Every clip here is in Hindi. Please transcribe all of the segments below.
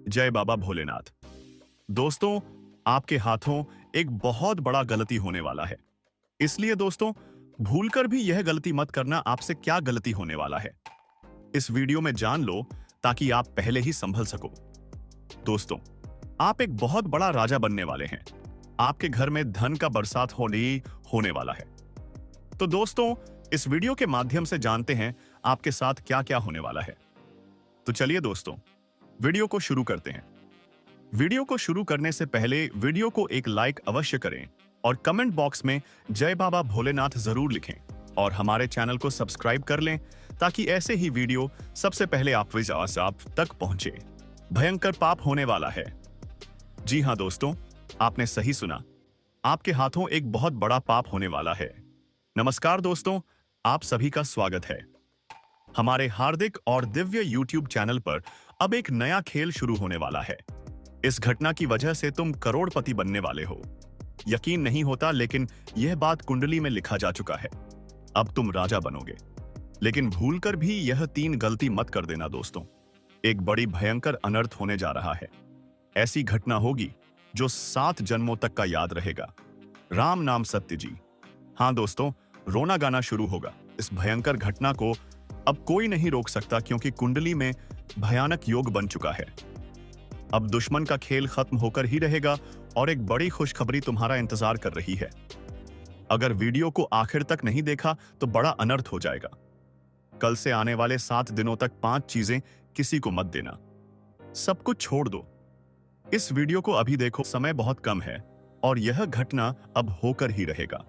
जय बाबा भोलेनाथ। दोस्तों, आपके हाथों एक बहुत बड़ा गलती होने वाला है। इसलिए दोस्तों, भूलकर भी यह गलती मत करना। आपसे क्या गलती होने वाला है इस वीडियो में जान लो, ताकि आप पहले ही संभल सको। दोस्तों, आप एक बहुत बड़ा राजा बनने वाले हैं। आपके घर में धन का बरसात होने वाला है। तो दोस्तों, इस वीडियो के माध्यम से जानते हैं आपके साथ क्या क्या होने वाला है। तो चलिए दोस्तों, वीडियो को शुरू करते हैं। वीडियो को शुरू करने से पहले वीडियो को एक लाइक अवश्य करें और कमेंट बॉक्स में जय बाबा भोलेनाथ जरूर लिखें और हमारे चैनल को सब्सक्राइब कर लें, ताकि ऐसे ही वीडियो सबसे पहले आप तक पहुंचे। भयंकर पाप होने वाला है। जी हां दोस्तों, आपने सही सुना। आपके हाथों एक बहुत बड़ा पाप होने वाला है। नमस्कार दोस्तों, आप सभी का स्वागत है हमारे हार्दिक और दिव्य YouTube चैनल पर। अब एक नया खेल शुरू होने वाला है। इस घटना की वजह से तुम करोड़पति बनने वाले हो। यकीन नहीं होता, लेकिन यह बात कुंडली में लिखा जा चुका है। अब तुम राजा बनोगे। लेकिन भूलकर भी यह 3 गलती मत कर देना दोस्तों। एक बड़ी भयंकर अनर्थ होने जा रहा है। ऐसी घटना होगी जो 7 जन्मों तक का याद रहेगा। राम नाम सत्य जी। हाँ दोस्तों, रोना गाना शुरू होगा। इस भयंकर घटना को अब कोई नहीं रोक सकता, क्योंकि कुंडली में भयानक योग बन चुका है। अब दुश्मन का खेल खत्म होकर ही रहेगा और एक बड़ी खुशखबरी तुम्हारा इंतजार कर रही है। अगर वीडियो को आखिर तक नहीं देखा तो बड़ा अनर्थ हो जाएगा। कल से आने वाले 7 दिनों तक 5 चीजें किसी को मत देना। सब कुछ छोड़ दो। इस वीडियो को अभी देखो, समय बहुत कम है और यह घटना अब होकर ही रहेगा।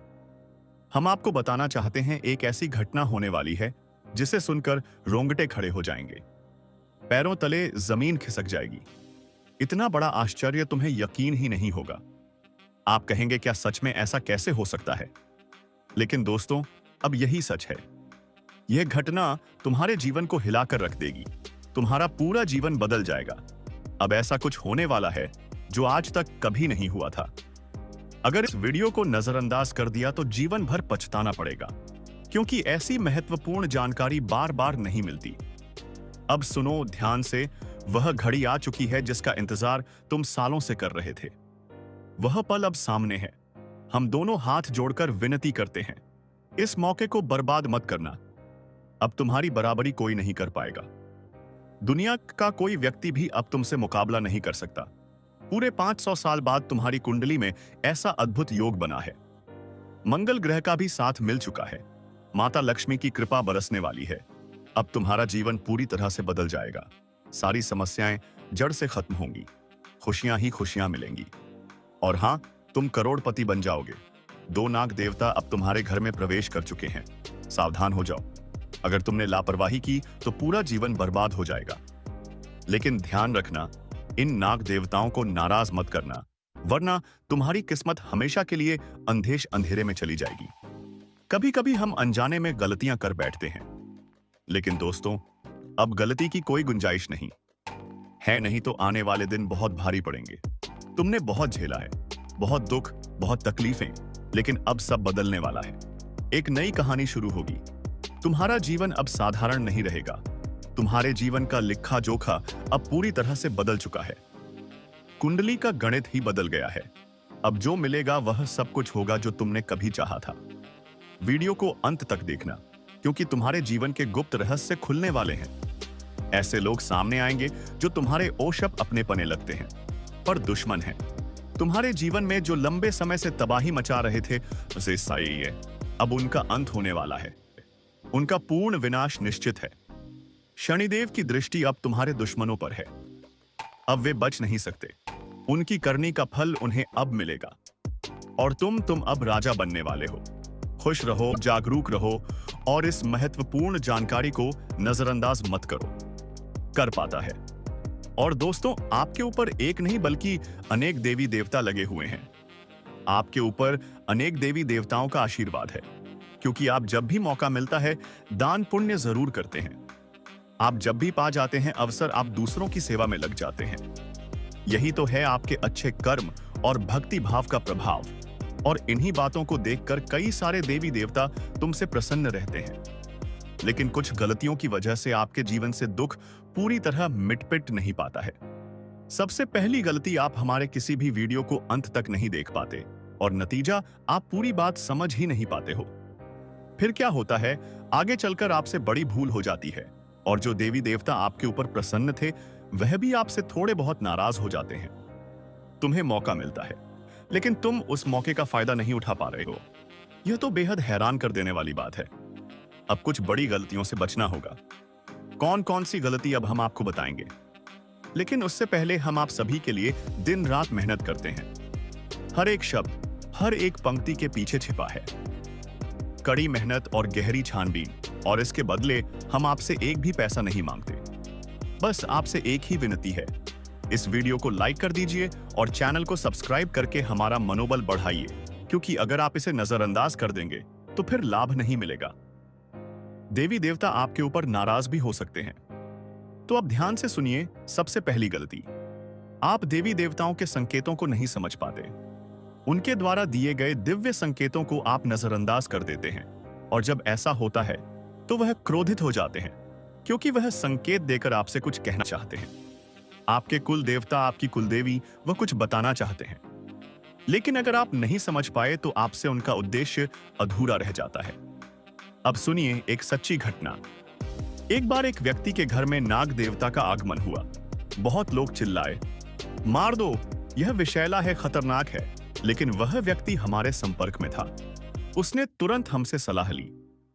हम आपको बताना चाहते हैं, एक ऐसी घटना होने वाली है जिसे सुनकर रोंगटे खड़े हो जाएंगे, पैरों तले जमीन खिसक जाएगी। इतना बड़ा आश्चर्य तुम्हें यकीन ही नहीं होगा। आप कहेंगे, क्या सच में ऐसा कैसे हो सकता है? लेकिन दोस्तों, अब यही सच है। यह घटना तुम्हारे जीवन को हिलाकर रख देगी। तुम्हारा पूरा जीवन बदल जाएगा। अब ऐसा कुछ होने वाला है जो आज तक कभी नहीं हुआ था। अगर इस वीडियो को नजरअंदाज कर दिया तो जीवन भर पछताना पड़ेगा, क्योंकि ऐसी महत्वपूर्ण जानकारी बार बार नहीं मिलती। अब सुनो ध्यान से। वह घड़ी आ चुकी है जिसका इंतजार तुम सालों से कर रहे थे। वह पल अब सामने है। हम दोनों हाथ जोड़कर विनती करते हैं, इस मौके को बर्बाद मत करना। अब तुम्हारी बराबरी कोई नहीं कर पाएगा। दुनिया का कोई व्यक्ति भी अब तुमसे मुकाबला नहीं कर सकता। पूरे 500 साल बाद तुम्हारी कुंडली में ऐसा अद्भुत योग बना है। मंगल ग्रह का भी साथ मिल चुका है। माता लक्ष्मी की कृपा बरसने वाली है। अब तुम्हारा जीवन पूरी तरह से बदल जाएगा। सारी समस्याएं जड़ से खत्म होंगी। खुशियां ही खुशियां मिलेंगी। और हां, तुम करोड़पति बन जाओगे। 2 नाग देवता अब तुम्हारे घर में प्रवेश कर चुके हैं। सावधान हो जाओ। अगर तुमने लापरवाही की तो पूरा जीवन बर्बाद हो जाएगा। लेकिन ध्यान रखना, इन नाग देवताओं को नाराज मत करना, वरना तुम्हारी किस्मत हमेशा के लिए अंधेश अंधेरे में चली जाएगी। कभी कभी हम अनजाने में गलतियां कर बैठते हैं, लेकिन दोस्तों, अब गलती की कोई गुंजाइश नहीं है। नहीं तो आने वाले दिन बहुत भारी पड़ेंगे। तुमने बहुत झेला है, बहुत दुख, बहुत तकलीफें, लेकिन अब सब बदलने वाला है। एक नई कहानी शुरू होगी। तुम्हारा जीवन अब साधारण नहीं रहेगा। तुम्हारे जीवन का लिखा जोखा अब पूरी तरह से बदल चुका है। कुंडली का गणित ही बदल गया है। अब जो मिलेगा वह सब कुछ होगा जो तुमने कभी चाहा था। वीडियो को अंत तक देखना, क्योंकि तुम्हारे जीवन के गुप्त रहस्य खुलने वाले हैं। ऐसे लोग सामने आएंगे जो तुम्हारे ओशप अपने पने लगते हैं, पर दुश्मन हैं। तुम्हारे जीवन में जो लंबे समय से तबाही मचा रहे थे, उसे सही है, अब उनका अंत होने वाला है। उनका पूर्ण विनाश निश्चित है। शनिदेव की दृष्टि अब तुम्हारे दुश्मनों पर है। अब वे बच नहीं सकते। उनकी करनी का फल उन्हें अब मिलेगा। और तुम अब राजा बनने वाले हो। खुश रहो, जागरूक रहो और इस महत्वपूर्ण जानकारी को नजरअंदाज मत करो। कर पाता है। और दोस्तों, आपके ऊपर एक नहीं बल्कि अनेक देवी देवता लगे हुए हैं। आपके ऊपर अनेक देवी देवताओं का आशीर्वाद है, क्योंकि आप जब भी मौका मिलता है दान पुण्य जरूर करते हैं। आप जब भी पा जाते हैं अवसर, आप दूसरों की सेवा में लग जाते हैं। यही तो है आपके अच्छे कर्म और भक्ति भाव का प्रभाव। और इन्हीं बातों को देखकर कई सारे देवी देवता तुमसे प्रसन्न रहते हैं। लेकिन कुछ गलतियों की वजह से आपके जीवन से दुख पूरी तरह मिटपिट नहीं पाता है। सबसे पहली गलती, आप हमारे किसी भी वीडियो को अंत तक नहीं देख पाते और नतीजा, आप पूरी बात समझ ही नहीं पाते हो। फिर क्या होता है, आगे चलकर आपसे बड़ी भूल हो जाती है और जो देवी देवता आपके ऊपर प्रसन्न थे वह भी आपसे थोड़े बहुत नाराज हो जाते हैं। तुम्हें मौका मिलता है लेकिन तुम उस मौके का फायदा नहीं उठा पा रहे हो। यह तो बेहद हैरान कर देने वाली बात है। अब कुछ बड़ी गलतियों से बचना होगा। कौन कौन सी गलती अब हम आपको बताएंगे, लेकिन उससे पहले हम आप सभी के लिए दिन रात मेहनत करते हैं। हर एक शब्द, हर एक पंक्ति के पीछे छिपा है कड़ी मेहनत और गहरी छानबीन, और इसके बदले हम आपसे एक भी पैसा नहीं मांगते। बस आपसे एक ही विनती है, इस वीडियो को लाइक कर दीजिए और चैनल को सब्सक्राइब करके हमारा मनोबल बढ़ाइए, क्योंकि अगर आप इसे नजरअंदाज कर देंगे तो फिर लाभ नहीं मिलेगा। देवी देवता आपके ऊपर नाराज भी हो सकते हैं। तो अब ध्यान से सुनिए। सबसे पहली गलती, आप देवी देवताओं के संकेतों को नहीं समझ पाते। उनके द्वारा दिए गए दिव्य संकेतों को आप नजरअंदाज कर देते हैं, और जब ऐसा होता है तो वह क्रोधित हो जाते हैं, क्योंकि वह संकेत देकर आपसे कुछ कहना चाहते हैं। आपके कुल देवता, आपकी कुलदेवी, वह कुछ बताना चाहते हैं, लेकिन अगर आप नहीं समझ पाए तो आपसे उनका उद्देश्य अधूरा रह जाता है। अब सुनिए एक सच्ची घटना। एक बार एक व्यक्ति के घर में नाग देवता का आगमन हुआ। बहुत लोग चिल्लाए, मार दो, यह विषैला है, खतरनाक है। लेकिन वह व्यक्ति हमारे संपर्क में था। उसने तुरंत हमसे सलाह ली।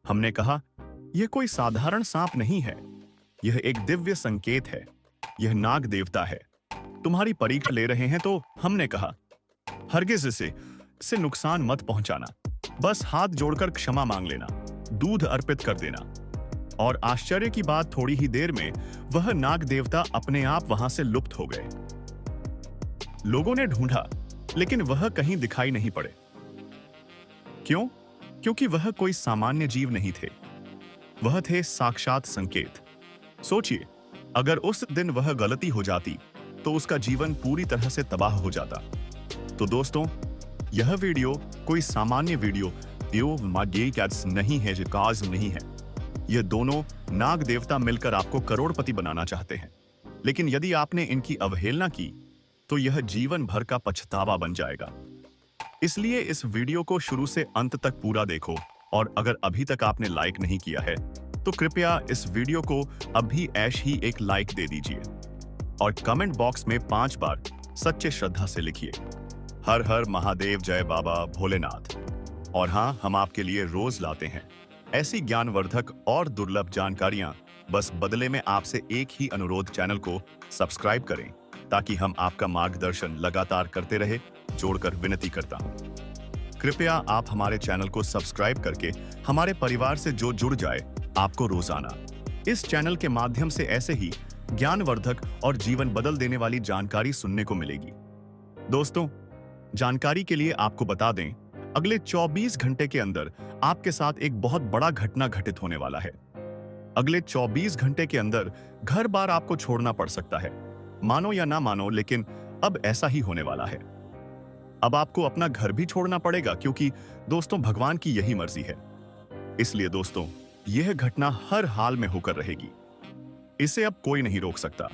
हमने कहा, यह कोई साधारण सांप नहीं है, यह एक दिव्य संकेत है, यह नाग देवता है, तुम्हारी परीक्षा ले रहे हैं। तो हमने कहा, हरगिज इसे नुकसान मत पहुंचाना, बस हाथ जोड़कर क्षमा मांग लेना, दूध अर्पित कर देना। और आश्चर्य की बात, थोड़ी ही देर में वह नाग देवता अपने आप वहां से लुप्त हो गए। लोगों ने ढूंढा, लेकिन वह कहीं दिखाई नहीं पड़े। क्यों? क्योंकि वह कोई सामान्य जीव नहीं थे, वह थे साक्षात संकेत। सोचिए, अगर उस दिन वह गलती हो जाती तो उसका जीवन पूरी तरह से तबाह हो जाता। तो दोस्तों, यह वीडियो कोई सामान्य वीडियो नहीं है, जो काज नहीं है। ये दोनों नाग देवता मिलकर आपको करोड़पति बनाना चाहते हैं, लेकिन यदि आपने इनकी अवहेलना की तो यह जीवन भर का पछतावा बन जाएगा। इसलिए इस वीडियो को शुरू से अंत तक पूरा देखो, और अगर अभी तक आपने लाइक नहीं किया है तो कृपया इस वीडियो को अभी ऐश ही एक लाइक दे दीजिए, और कमेंट बॉक्स में 5 बार सच्चे श्रद्धा से लिखिए, हर हर महादेव, जय बाबा भोलेनाथ। और हाँ, हम आपके लिए रोज लाते हैं ऐसी ज्ञानवर्धक और दुर्लभ जानकारियां। बस बदले में आपसे एक ही अनुरोध, चैनल को सब्सक्राइब करें ताकि हम आपका मार्गदर्शन लगातार करते रहे। जोड़कर विनती करता हूं, कृपया आप हमारे चैनल को सब्सक्राइब करके हमारे परिवार से जो जुड़ जाए। आपको रोजाना इस चैनल के माध्यम से ऐसे ही ज्ञानवर्धक और जीवन बदल देने वाली जानकारी सुनने को मिलेगी। दोस्तों, जानकारी के लिए आपको बता दें, अगले 24 घंटे के अंदर आपके साथ एक बहुत बड़ा घटना घटित होने वाला है। अगले 24 घंटे के अंदर घर बार आपको छोड़ना पड़ सकता है, मानो या ना मानो, लेकिन अब ऐसा ही होने वाला है। अब आपको अपना घर भी छोड़ना पड़ेगा, क्योंकि दोस्तों, भगवान की यही मर्जी है। इसलिए दोस्तों, यह घटना हर हाल में होकर रहेगी, इसे अब कोई नहीं रोक सकता।